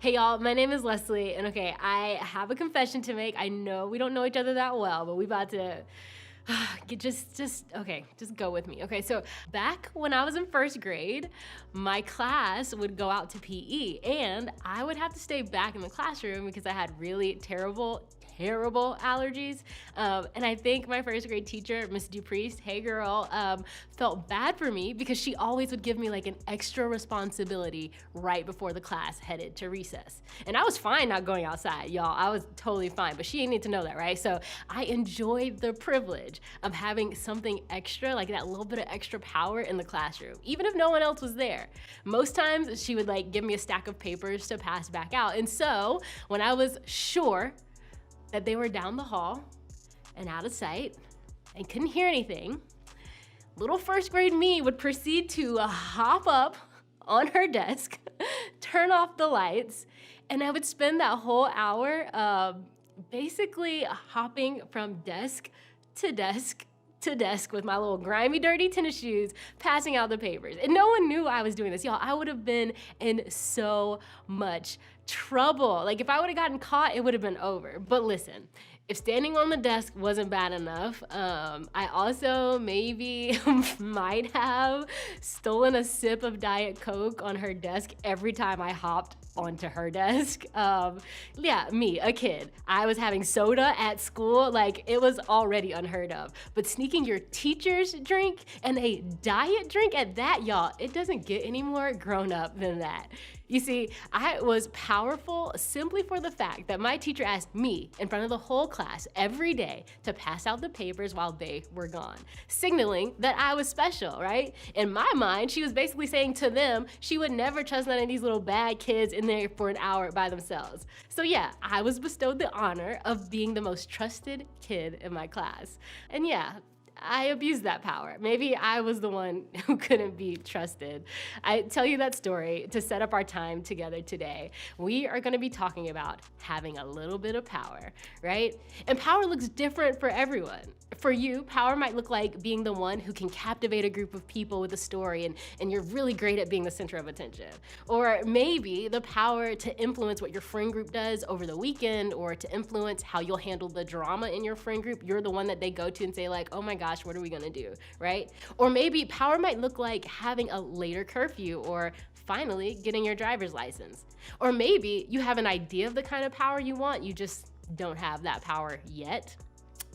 Hey y'all, my name is Leslie, and okay, I have a confession to make. I know we don't know each other that well, but we about to just go with me. Okay, so back when I was in first grade, my class would go out to PE, and I would have to stay back in the classroom because I had really terrible allergies. And I think my first grade teacher, Miss Dupriest, hey girl, felt bad for me because she always would give me like an extra responsibility right before the class headed to recess. And I was fine not going outside, y'all. I was totally fine, but she didn't need to know that, right? So I enjoyed the privilege of having something extra, like that little bit of extra power in the classroom, even if no one else was there. Most times she would like give me a stack of papers to pass back out. And so when I was sure that they were down the hall and out of sight and couldn't hear anything, little first grade me would proceed to hop up on her desk, turn off the lights, and I would spend that whole hour basically hopping from desk to desk to desk with my little grimy, dirty tennis shoes, passing out the papers. And no one knew I was doing this. Y'all, I would have been in so much trouble. Like if I would have gotten caught, it would have been over. But listen, if standing on the desk wasn't bad enough, I also maybe might have stolen a sip of Diet Coke on her desk every time I hopped onto her desk. Yeah, me, a kid. I was having soda at school, like it was already unheard of. But sneaking your teacher's drink and a diet drink at that, y'all, it doesn't get any more grown up than that. You see, I was powerful simply for the fact that my teacher asked me in front of the whole class every day to pass out the papers while they were gone, signaling that I was special, right? In my mind, she was basically saying to them, she would never trust none of these little bad kids in there for an hour by themselves. So yeah, I was bestowed the honor of being the most trusted kid in my class. And yeah, I abused that power. Maybe I was the one who couldn't be trusted. I tell you that story to set up our time together today. We are going to be talking about having a little bit of power, right? And power looks different for everyone. For you, power might look like being the one who can captivate a group of people with a story and you're really great at being the center of attention. Or maybe the power to influence what your friend group does over the weekend or to influence how you'll handle the drama in your friend group. You're the one that they go to and say like, oh my gosh, what are we gonna do, right? Or maybe power might look like having a later curfew or finally getting your driver's license. Or maybe you have an idea of the kind of power you want, you just don't have that power yet.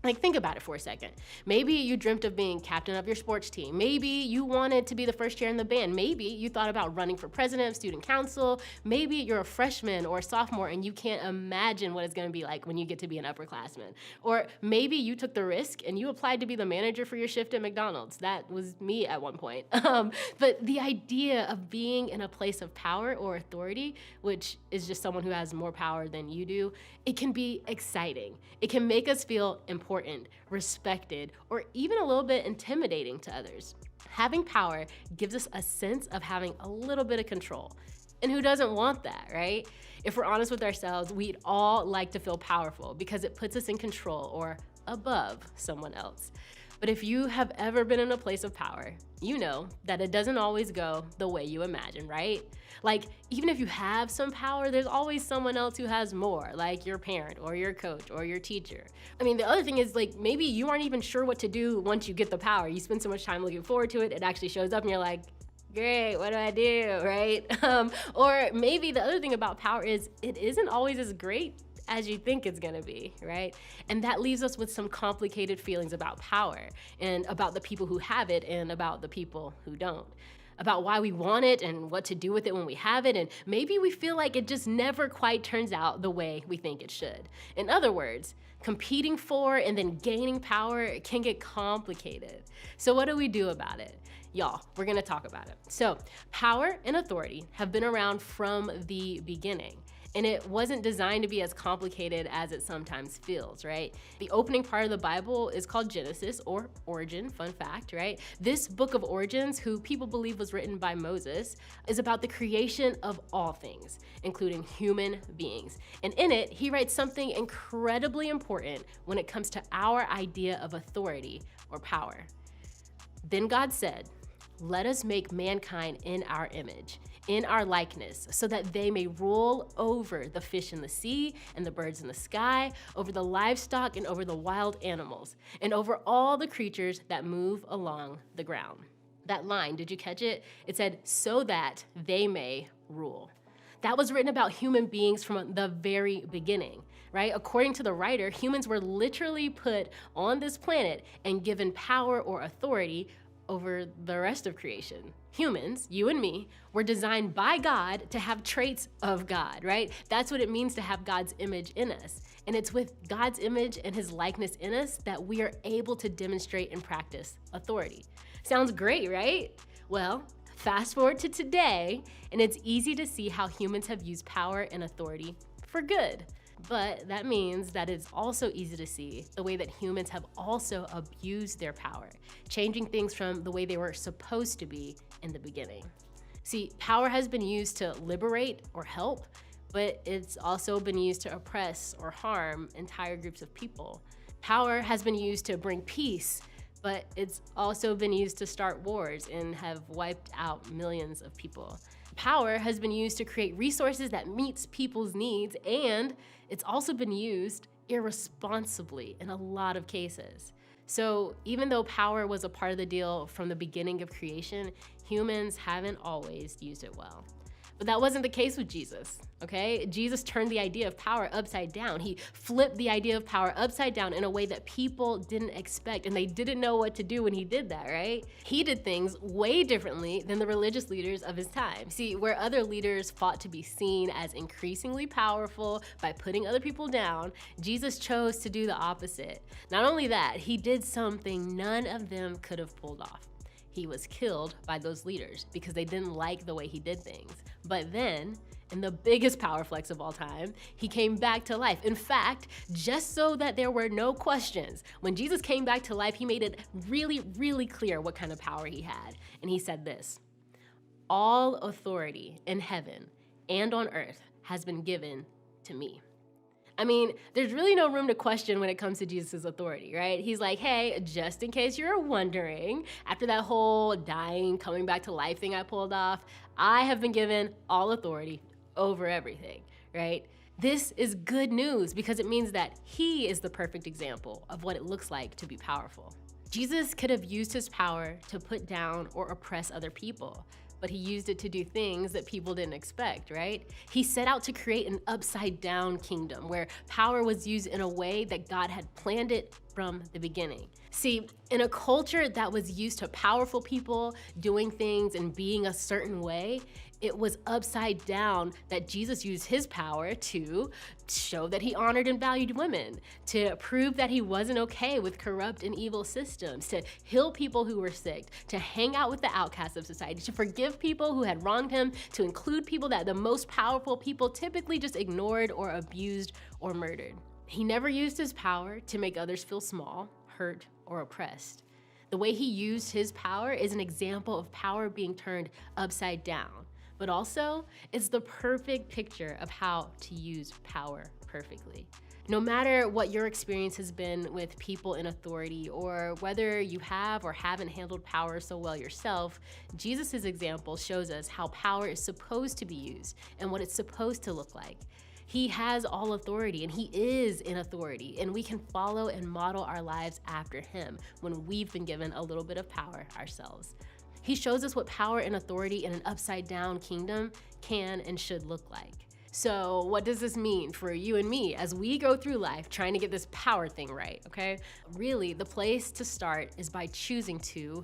Like, think about it for a second. Maybe you dreamt of being captain of your sports team. Maybe you wanted to be the first chair in the band. Maybe you thought about running for president of student council. Maybe you're a freshman or a sophomore and you can't imagine what it's gonna be like when you get to be an upperclassman. Or maybe you took the risk and you applied to be the manager for your shift at McDonald's. That was me at one point. But the idea of being in a place of power or authority, which is just someone who has more power than you do, it can be exciting. It can make us feel important, respected, or even a little bit intimidating to others. Having power gives us a sense of having a little bit of control. And who doesn't want that, right? If we're honest with ourselves, we'd all like to feel powerful because it puts us in control or above someone else. But if you have ever been in a place of power, you know that it doesn't always go the way you imagine, right? Like, even if you have some power, there's always someone else who has more, like your parent or your coach or your teacher. I mean, the other thing is like, maybe you aren't even sure what to do once you get the power. You spend so much time looking forward to it, it actually shows up and you're like, great, what do I do, right? Or maybe the other thing about power is it isn't always as great as you think it's gonna be, right? And that leaves us with some complicated feelings about power and about the people who have it and about the people who don't. About why we want it and what to do with it when we have it, and maybe we feel like it just never quite turns out the way we think it should. In other words, competing for and then gaining power can get complicated. So what do we do about it? Y'all, we're gonna talk about it. So, power and authority have been around from the beginning. And it wasn't designed to be as complicated as it sometimes feels, right? The opening part of the Bible is called Genesis, or Origin, fun fact, right? This book of origins, who people believe was written by Moses, is about the creation of all things, including human beings. And in it, he writes something incredibly important when it comes to our idea of authority or power. Then God said, let us make mankind in our image, in our likeness, so that they may rule over the fish in the sea and the birds in the sky, over the livestock and over the wild animals, and over all the creatures that move along the ground. That line, did you catch it? It said, so that they may rule. That was written about human beings from the very beginning, right? According to the writer, humans were literally put on this planet and given power or authority over the rest of creation. Humans, you and me, were designed by God to have traits of God, right? That's what it means to have God's image in us. And it's with God's image and his likeness in us that we are able to demonstrate and practice authority. Sounds great, right? Well, fast forward to today, and it's easy to see how humans have used power and authority for good. But that means that it's also easy to see the way that humans have also abused their power, changing things from the way they were supposed to be in the beginning. See, power has been used to liberate or help, but it's also been used to oppress or harm entire groups of people. Power has been used to bring peace, but it's also been used to start wars and have wiped out millions of people. Power has been used to create resources that meets people's needs, and it's also been used irresponsibly in a lot of cases. So even though power was a part of the deal from the beginning of creation, humans haven't always used it well. But that wasn't the case with Jesus, okay? Jesus turned the idea of power upside down. He flipped the idea of power upside down in a way that people didn't expect, and they didn't know what to do when he did that, right? He did things way differently than the religious leaders of his time. See, where other leaders fought to be seen as increasingly powerful by putting other people down, Jesus chose to do the opposite. Not only that, he did something none of them could have pulled off. He was killed by those leaders because they didn't like the way he did things. But then, in the biggest power flex of all time, he came back to life. In fact, just so that there were no questions, when Jesus came back to life, he made it really, really clear what kind of power he had. And he said this, all authority in heaven and on earth has been given to me. I mean, there's really no room to question when it comes to Jesus' authority, right? He's like, hey, just in case you're wondering, after that whole dying, coming back to life thing I pulled off, I have been given all authority over everything, right? This is good news because it means that he is the perfect example of what it looks like to be powerful. Jesus could have used his power to put down or oppress other people, but he used it to do things that people didn't expect, right? He set out to create an upside down kingdom where power was used in a way that God had planned it from the beginning. See, in a culture that was used to powerful people doing things and being a certain way, it was upside down that Jesus used his power to show that he honored and valued women, to prove that he wasn't okay with corrupt and evil systems, to heal people who were sick, to hang out with the outcasts of society, to forgive people who had wronged him, to include people that the most powerful people typically just ignored or abused or murdered. He never used his power to make others feel small, hurt, or oppressed. The way he used his power is an example of power being turned upside down. But also, it's the perfect picture of how to use power perfectly. No matter what your experience has been with people in authority, or whether you have or haven't handled power so well yourself, Jesus' example shows us how power is supposed to be used and what it's supposed to look like. He has all authority and he is in authority, and we can follow and model our lives after him when we've been given a little bit of power ourselves. He shows us what power and authority in an upside down kingdom can and should look like. So what does this mean for you and me as we go through life trying to get this power thing right, okay? Really, the place to start is by choosing to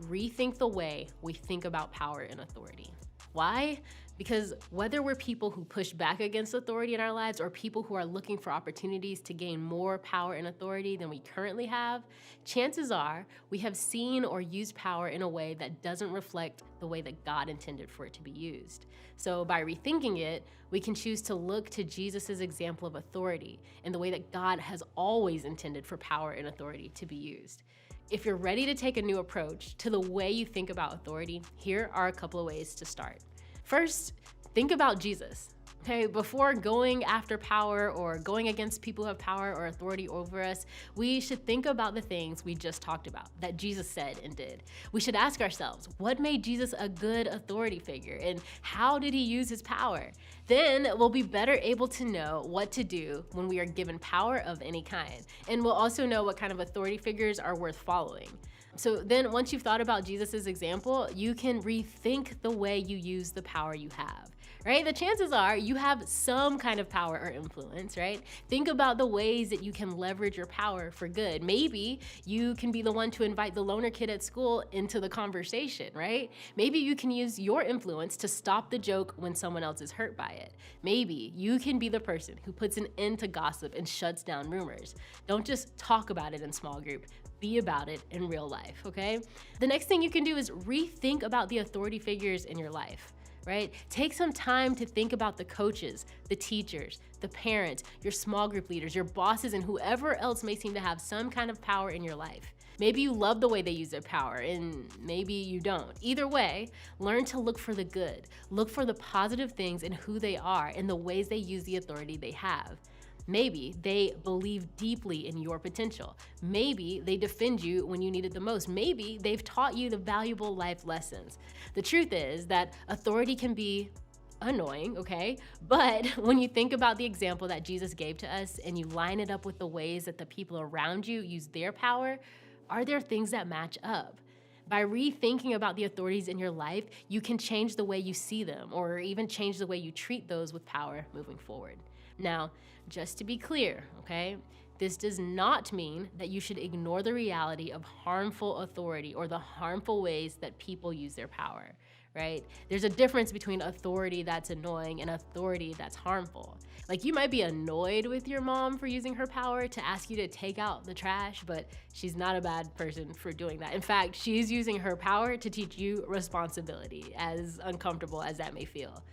rethink the way we think about power and authority. Why? Because whether we're people who push back against authority in our lives or people who are looking for opportunities to gain more power and authority than we currently have, chances are we have seen or used power in a way that doesn't reflect the way that God intended for it to be used. So by rethinking it, we can choose to look to Jesus' example of authority in the way that God has always intended for power and authority to be used. If you're ready to take a new approach to the way you think about authority, here are a couple of ways to start. First, think about Jesus, Okay, before going after power or going against people who have power or authority over us, we should think about the things we just talked about that Jesus said and did. We should ask ourselves, what made Jesus a good authority figure and how did he use his power? Then we'll be better able to know what to do when we are given power of any kind. And we'll also know what kind of authority figures are worth following. So then once you've thought about Jesus's example, you can rethink the way you use the power you have, right? The chances are you have some kind of power or influence, right? Think about the ways that you can leverage your power for good. Maybe you can be the one to invite the loner kid at school into the conversation, right? Maybe you can use your influence to stop the joke when someone else is hurt by it. Maybe you can be the person who puts an end to gossip and shuts down rumors. Don't just talk about it in small group. Be about it in real life, okay? The next thing you can do is rethink about the authority figures in your life, right? Take some time to think about the coaches, the teachers, the parents, your small group leaders, your bosses, and whoever else may seem to have some kind of power in your life. Maybe you love the way they use their power, and maybe you don't. Either way, learn to look for the good. Look for the positive things in who they are and the ways they use the authority they have. Maybe they believe deeply in your potential. Maybe they defend you when you need it the most. Maybe they've taught you the valuable life lessons. The truth is that authority can be annoying, okay? But when you think about the example that Jesus gave to us and you line it up with the ways that the people around you use their power, are there things that match up? By rethinking about the authorities in your life, you can change the way you see them or even change the way you treat those with power moving forward. Now, just to be clear, okay, this does not mean that you should ignore the reality of harmful authority or the harmful ways that people use their power, right? There's a difference between authority that's annoying and authority that's harmful. Like, you might be annoyed with your mom for using her power to ask you to take out the trash, but she's not a bad person for doing that. In fact, she's using her power to teach you responsibility, as uncomfortable as that may feel.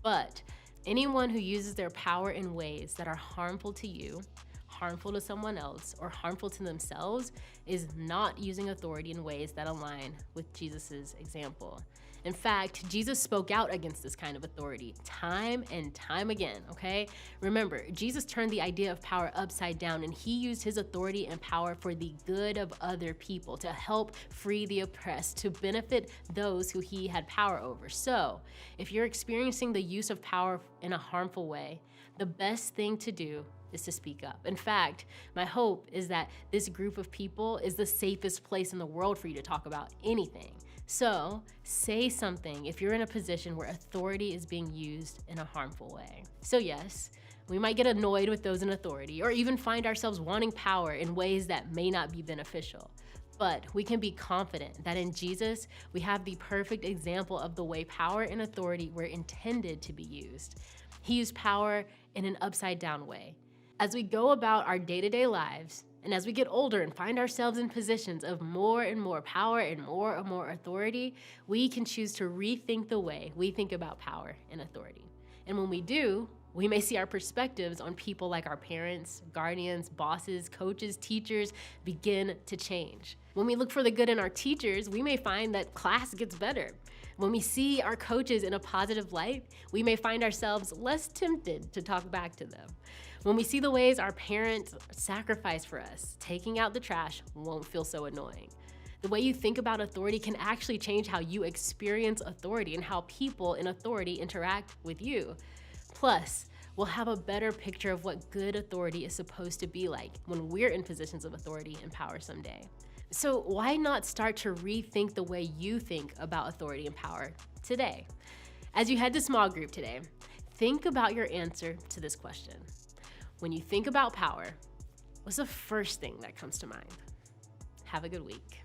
But anyone who uses their power in ways that are harmful to you, harmful to someone else, or harmful to themselves is not using authority in ways that align with Jesus's example. In fact, Jesus spoke out against this kind of authority time and time again, okay? Remember, Jesus turned the idea of power upside down and he used his authority and power for the good of other people, to help free the oppressed, to benefit those who he had power over. So, if you're experiencing the use of power in a harmful way, the best thing to do is to speak up. In fact, my hope is that this group of people is the safest place in the world for you to talk about anything. So, say something if you're in a position where authority is being used in a harmful way. So yes, we might get annoyed with those in authority or even find ourselves wanting power in ways that may not be beneficial. But we can be confident that in Jesus, we have the perfect example of the way power and authority were intended to be used. He used power in an upside down way. As we go about our day-to-day lives, and as we get older and find ourselves in positions of more and more power and more authority, we can choose to rethink the way we think about power and authority. And when we do, we may see our perspectives on people like our parents, guardians, bosses, coaches, teachers begin to change. When we look for the good in our teachers, we may find that class gets better. When we see our coaches in a positive light, we may find ourselves less tempted to talk back to them. When we see the ways our parents sacrifice for us, taking out the trash won't feel so annoying. The way you think about authority can actually change how you experience authority and how people in authority interact with you. Plus, we'll have a better picture of what good authority is supposed to be like when we're in positions of authority and power someday. So why not start to rethink the way you think about authority and power today? As you head to small group today, think about your answer to this question. When you think about power, what's the first thing that comes to mind? Have a good week.